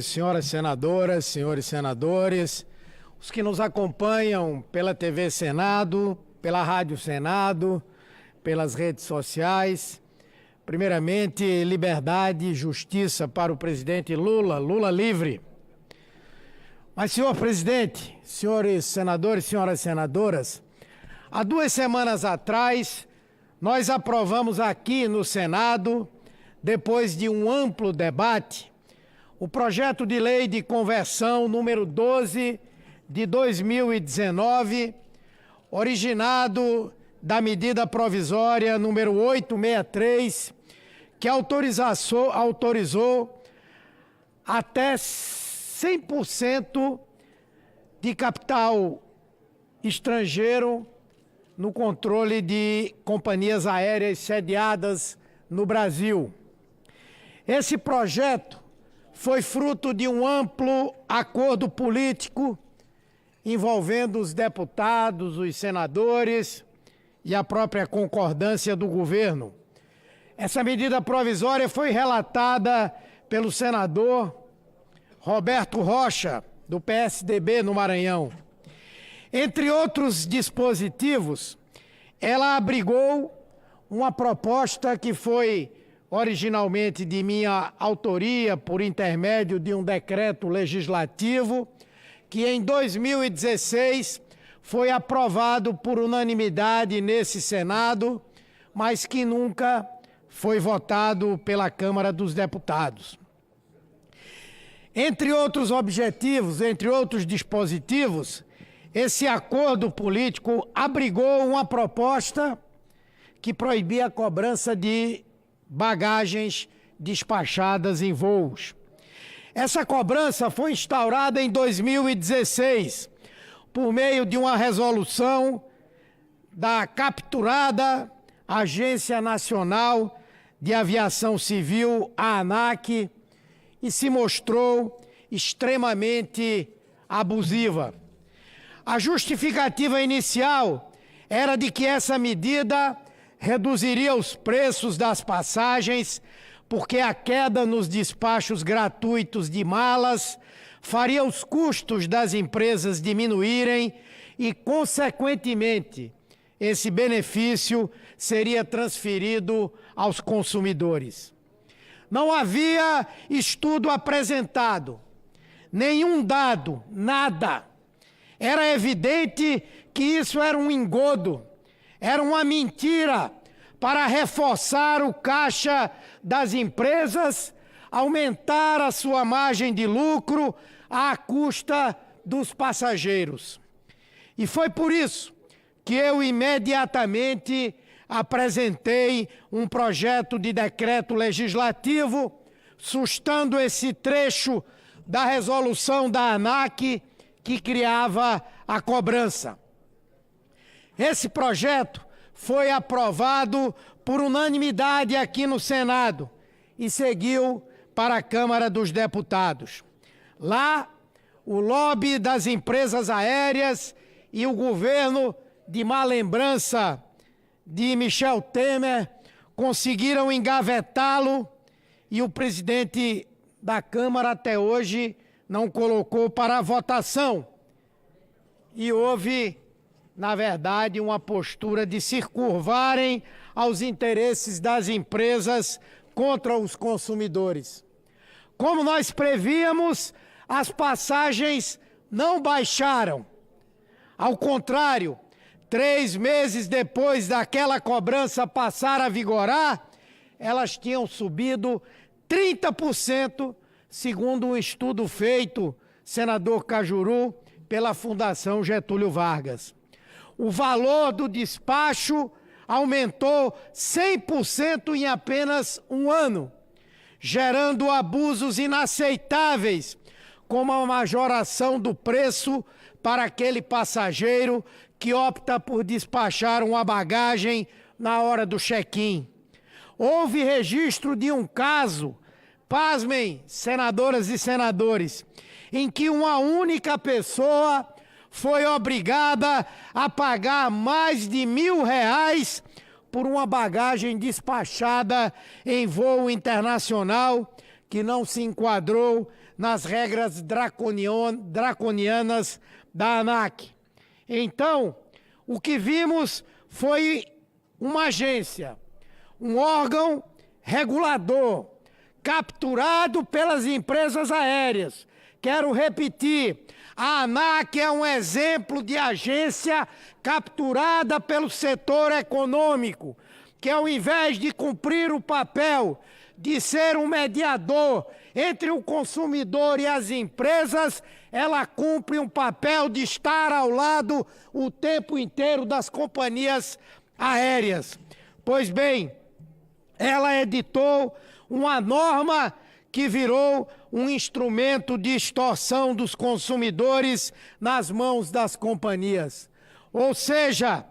Senhoras senadoras, senhores senadores, os que nos acompanham pela TV Senado, pela Rádio Senado, pelas redes sociais, primeiramente, liberdade e justiça para o presidente Lula, Lula livre. Mas, senhor presidente, senhores senadores, senhoras senadoras, há 2 semanas atrás, nós aprovamos aqui no Senado, depois de um amplo debate, o projeto de lei de conversão número 12 de 2019, originado da medida provisória número 863, que autorizou até 100% de capital estrangeiro no controle de companhias aéreas sediadas no Brasil. Esse projeto foi fruto de um amplo acordo político envolvendo os deputados, os senadores e a própria concordância do governo. Essa medida provisória foi relatada pelo senador Roberto Rocha, do PSDB no Maranhão. Entre outros dispositivos, ela abrigou uma proposta que foi originalmente de minha autoria, por intermédio de um decreto legislativo, que em 2016 foi aprovado por unanimidade nesse Senado, mas que nunca foi votado pela Câmara dos Deputados. Entre outros objetivos, entre outros dispositivos, esse acordo político abrigou uma proposta que proibia a cobrança de bagagens despachadas em voos. Essa cobrança foi instaurada em 2016 por meio de uma resolução da capturada Agência Nacional de Aviação Civil, a ANAC, e se mostrou extremamente abusiva. A justificativa inicial era de que essa medida reduziria os preços das passagens, porque a queda nos despachos gratuitos de malas faria os custos das empresas diminuírem e, consequentemente, esse benefício seria transferido aos consumidores. Não havia estudo apresentado, nenhum dado, nada. Era evidente que isso era um engodo, era uma mentira para reforçar o caixa das empresas, aumentar a sua margem de lucro à custa dos passageiros. E foi por isso que eu imediatamente apresentei um projeto de decreto legislativo, sustando esse trecho da resolução da ANAC que criava a cobrança. Esse projeto foi aprovado por unanimidade aqui no Senado e seguiu para a Câmara dos Deputados. Lá, o lobby das empresas aéreas e o governo de má lembrança de Michel Temer conseguiram engavetá-lo e o presidente da Câmara até hoje não colocou para votação. E houve, na verdade, uma postura de se curvarem aos interesses das empresas contra os consumidores. Como nós prevíamos, as passagens não baixaram. Ao contrário, 3 meses depois daquela cobrança passar a vigorar, elas tinham subido 30%, segundo um estudo feito, senador Cajuru, pela Fundação Getúlio Vargas. O valor do despacho aumentou 100% em apenas um ano, gerando abusos inaceitáveis, como a majoração do preço para aquele passageiro que opta por despachar uma bagagem na hora do check-in. Houve registro de um caso, pasmem, senadoras e senadores, em que uma única pessoa foi obrigada a pagar mais de R$ 1.000 por uma bagagem despachada em voo internacional que não se enquadrou nas regras draconianas da ANAC. Então, o que vimos foi uma agência, um órgão regulador, capturado pelas empresas aéreas. Quero repetir, a ANAC é um exemplo de agência capturada pelo setor econômico, que ao invés de cumprir o papel de ser um mediador entre o consumidor e as empresas, ela cumpre um papel de estar ao lado o tempo inteiro das companhias aéreas. Pois bem, ela editou uma norma que virou um instrumento de extorsão dos consumidores nas mãos das companhias. Ou seja,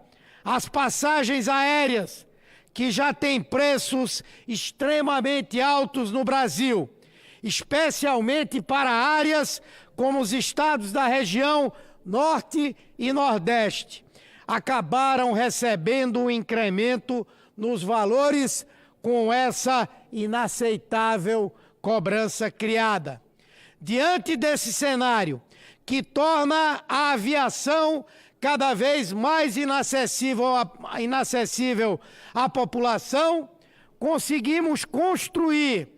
as passagens aéreas, que já têm preços extremamente altos no Brasil, especialmente para áreas como os estados da região Norte e Nordeste, acabaram recebendo um incremento nos valores com essa inaceitável cobrança criada. Diante desse cenário, que torna a aviação cada vez mais inacessível à população, conseguimos construir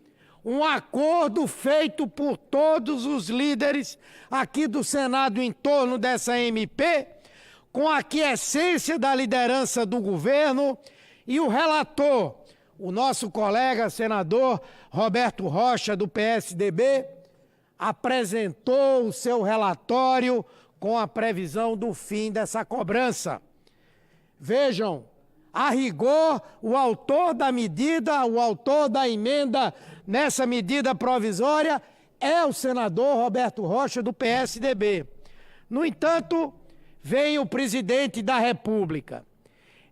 um acordo feito por todos os líderes aqui do Senado em torno dessa MP, com a aquiescência da liderança do governo, e o relator, o nosso colega senador Roberto Rocha, do PSDB, apresentou o seu relatório com a previsão do fim dessa cobrança. Vejam, a rigor, o autor da medida, o autor da emenda nessa medida provisória é o senador Roberto Rocha, do PSDB. No entanto, vem o presidente da República,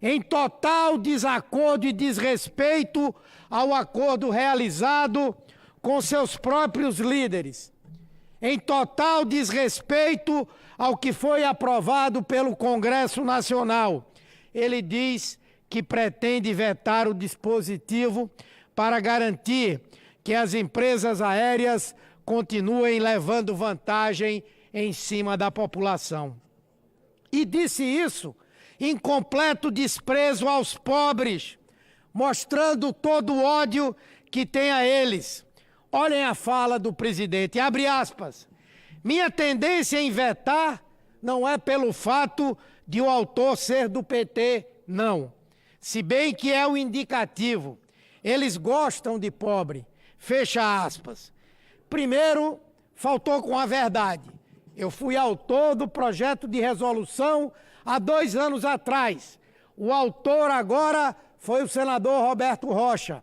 em total desacordo e desrespeito ao acordo realizado com seus próprios líderes, em total desrespeito ao que foi aprovado pelo Congresso Nacional. Ele diz que pretende vetar o dispositivo para garantir que as empresas aéreas continuem levando vantagem em cima da população. E disse isso em completo desprezo aos pobres, mostrando todo o ódio que tem a eles. Olhem a fala do presidente, abre aspas. Minha tendência em vetar não é pelo fato de o autor ser do PT, não. Se bem que é o indicativo. Eles gostam de pobre, fecha aspas. Primeiro, faltou com a verdade. Eu fui autor do projeto de resolução há 2 anos atrás. O autor agora foi o senador Roberto Rocha.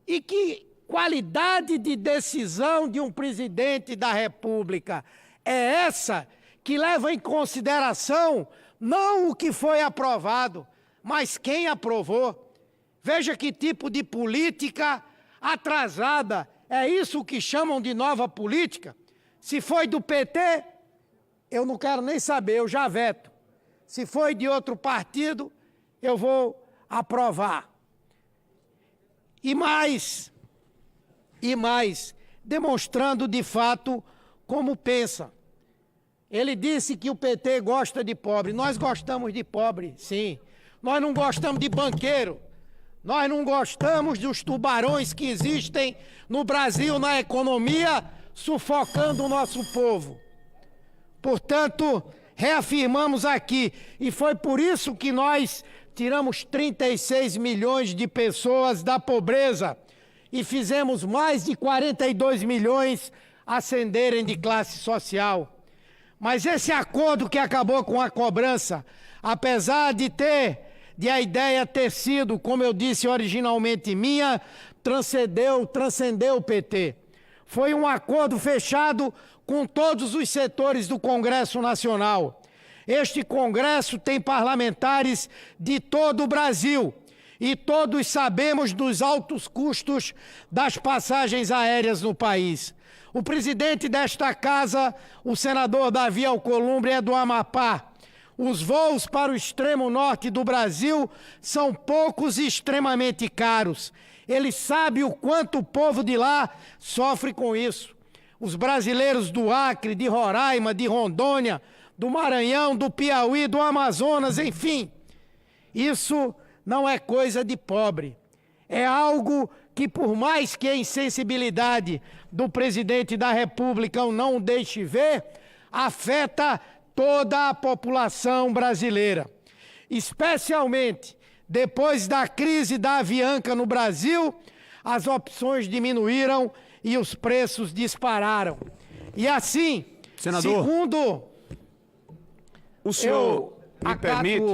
E que qualidade de decisão de um presidente da República é essa que leva em consideração não o que foi aprovado, mas quem aprovou? Veja que tipo de política atrasada. É isso que chamam de nova política? Se foi do PT, eu não quero nem saber, eu já veto. Se foi de outro partido, eu vou aprovar. E mais, demonstrando de fato como pensa. Ele disse que o PT gosta de pobre. Nós gostamos de pobre, sim. Nós não gostamos de banqueiro. Nós não gostamos dos tubarões que existem no Brasil, na economia, sufocando o nosso povo. Portanto, reafirmamos aqui, e foi por isso que nós tiramos 36 milhões de pessoas da pobreza e fizemos mais de 42 milhões ascenderem de classe social. Mas esse acordo que acabou com a cobrança, apesar de a ideia ter sido, como eu disse originalmente minha, transcendeu o PT. Foi um acordo fechado com todos os setores do Congresso Nacional. Este Congresso tem parlamentares de todo o Brasil e todos sabemos dos altos custos das passagens aéreas no país. O presidente desta casa, o senador Davi Alcolumbre, é do Amapá. Os voos para o extremo norte do Brasil são poucos e extremamente caros. Ele sabe o quanto o povo de lá sofre com isso. os brasileiros do Acre, de Roraima, de Rondônia, do Maranhão, do Piauí, do Amazonas, enfim. Isso não é coisa de pobre. É algo que, por mais que a insensibilidade do presidente da República não o deixe ver, afeta toda a população brasileira. Especialmente depois da crise da Avianca no Brasil, as opções diminuíram e os preços dispararam. E assim, senador, segundo o senhor me permite?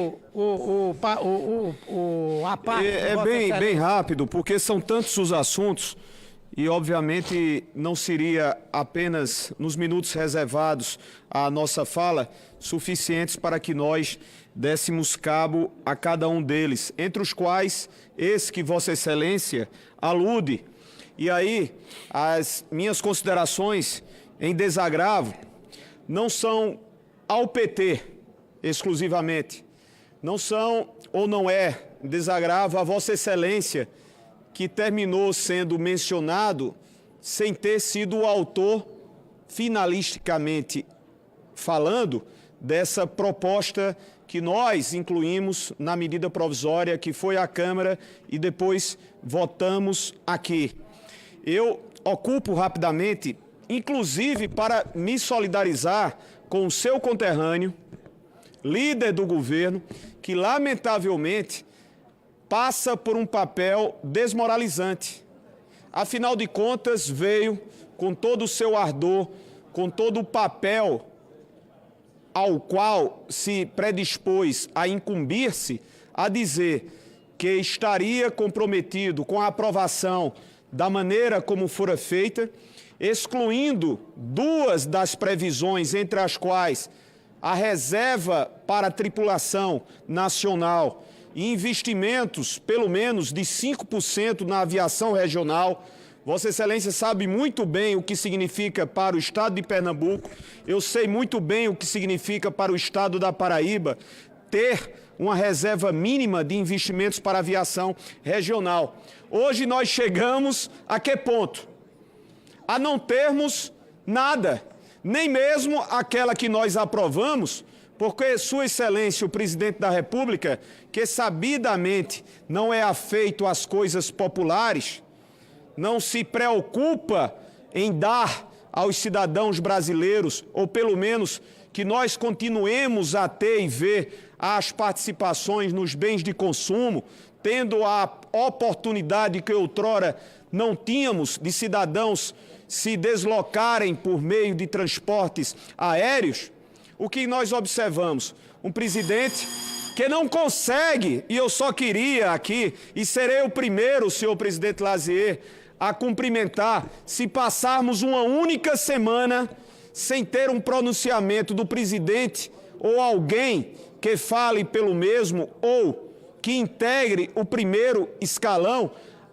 A parte é bem rápido, porque são tantos os assuntos e, obviamente, não seria apenas nos minutos reservados à nossa fala suficientes para que nós dessemos cabo a cada um deles, entre os quais esse que Vossa Excelência alude. E aí, as minhas considerações em desagravo não são ao PT exclusivamente, não são ou não é desagravo a Vossa Excelência, que terminou sendo mencionado sem ter sido o autor, finalisticamente falando, dessa proposta que nós incluímos na medida provisória que foi à Câmara e depois votamos aqui. Eu ocupo rapidamente, inclusive para me solidarizar com o seu conterrâneo, líder do governo, que lamentavelmente passa por um papel desmoralizante. Afinal de contas, veio com todo o seu ardor, com todo o papel ao qual se predispôs a incumbir-se, a dizer que estaria comprometido com a aprovação da maneira como fora feita, excluindo duas das previsões, entre as quais a reserva para a tripulação nacional e investimentos, pelo menos, de 5% na aviação regional. Vossa Excelência sabe muito bem o que significa para o estado de Pernambuco, eu sei muito bem o que significa para o estado da Paraíba ter uma reserva mínima de investimentos para a aviação regional. Hoje nós chegamos a que ponto? A não termos nada, nem mesmo aquela que nós aprovamos, porque Sua Excelência, o Presidente da República, que sabidamente não é afeito às coisas populares, não se preocupa em dar aos cidadãos brasileiros, ou pelo menos que nós continuemos a ter e ver as participações nos bens de consumo, tendo a oportunidade que outrora não tínhamos de cidadãos se deslocarem por meio de transportes aéreos, o que nós observamos? Um presidente que não consegue, e eu só queria aqui, e serei o primeiro, senhor presidente Lazier, a cumprimentar, se passarmos uma única semana sem ter um pronunciamento do presidente ou alguém que fale pelo mesmo ou que integre o primeiro escalão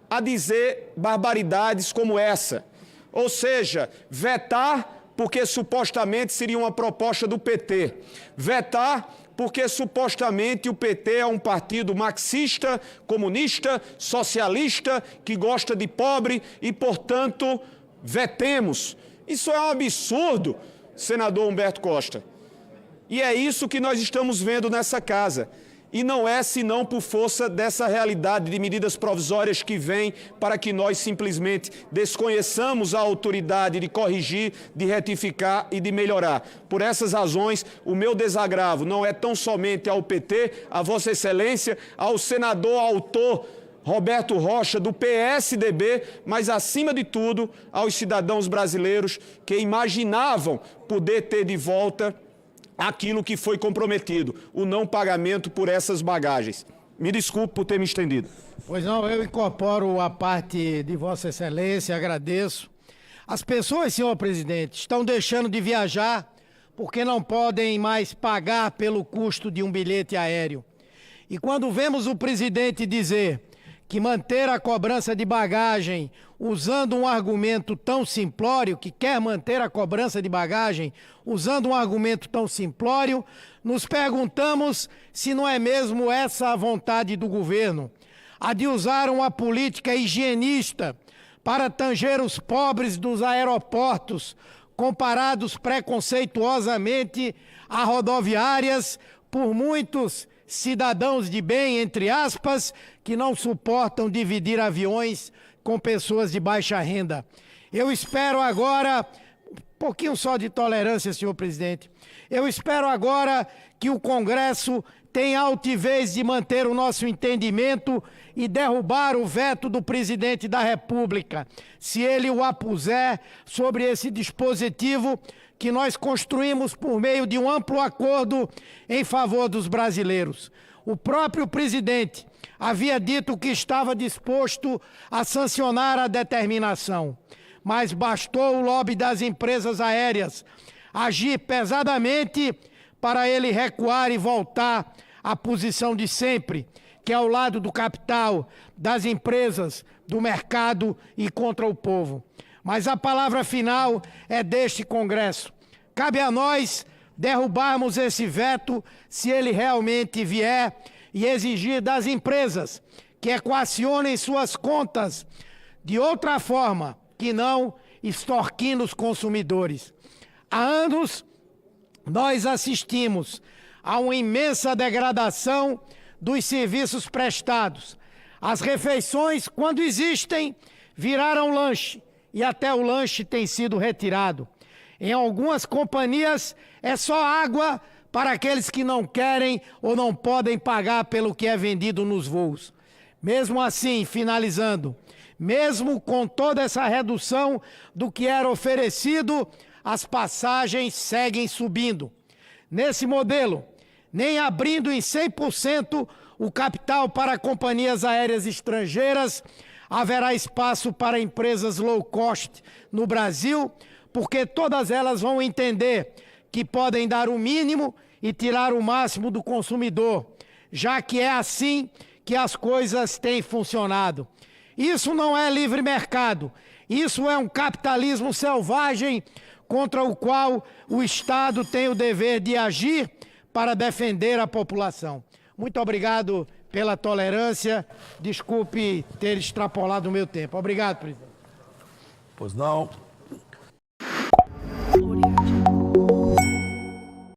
a dizer barbaridades como essa. Ou seja, vetar porque supostamente seria uma proposta do PT. Vetar porque supostamente o PT é um partido marxista, comunista, socialista, que gosta de pobre e, portanto, vetemos. Isso é um absurdo, senador Humberto Costa. E é isso que nós estamos vendo nessa casa. E não é senão por força dessa realidade de medidas provisórias que vem para que nós simplesmente desconheçamos a autoridade de corrigir, de retificar e de melhorar. Por essas razões, o meu desagravo não é tão somente ao PT, a Vossa Excelência, ao senador autor Roberto Rocha, do PSDB, mas, acima de tudo, aos cidadãos brasileiros que imaginavam poder ter de volta aquilo que foi comprometido, o não pagamento por essas bagagens. Me desculpe por ter me estendido. Pois não, eu incorporo a parte de Vossa Excelência, agradeço. As pessoas, senhor presidente, estão deixando de viajar porque não podem mais pagar pelo custo de um bilhete aéreo. E quando vemos o presidente dizer que manter a cobrança de bagagem usando um argumento tão simplório, que quer manter a cobrança de bagagem usando um argumento tão simplório, nos perguntamos se não é mesmo essa a vontade do governo, a de usar uma política higienista para tanger os pobres dos aeroportos, comparados preconceituosamente a rodoviárias por muitos cidadãos de bem, entre aspas, que não suportam dividir aviões com pessoas de baixa renda. Eu espero agora, um pouquinho só de tolerância, senhor presidente, eu espero agora que o Congresso tenha a altivez de manter o nosso entendimento e derrubar o veto do presidente da República, se ele o apuser sobre esse dispositivo que nós construímos por meio de um amplo acordo em favor dos brasileiros. O próprio presidente havia dito que estava disposto a sancionar a determinação, mas bastou o lobby das empresas aéreas agir pesadamente para ele recuar e voltar à posição de sempre, que é ao lado do capital, das empresas, do mercado e contra o povo. Mas a palavra final é deste Congresso. Cabe a nós derrubarmos esse veto se ele realmente vier e exigir das empresas que equacionem suas contas de outra forma que não extorquindo os consumidores. Há anos nós assistimos a uma imensa degradação dos serviços prestados. As refeições, quando existem, viraram lanche e até o lanche tem sido retirado. Em algumas companhias é só água para aqueles que não querem ou não podem pagar pelo que é vendido nos voos. Mesmo assim, finalizando, mesmo com toda essa redução do que era oferecido, as passagens seguem subindo. Nesse modelo, nem abrindo em 100% o capital para companhias aéreas estrangeiras, haverá espaço para empresas low cost no Brasil, porque todas elas vão entender que podem dar o mínimo e tirar o máximo do consumidor, já que é assim que as coisas têm funcionado. Isso não é livre mercado, isso é um capitalismo selvagem contra o qual o Estado tem o dever de agir para defender a população. Muito obrigado pela tolerância. Desculpe ter extrapolado o meu tempo. Obrigado, presidente. Pois não.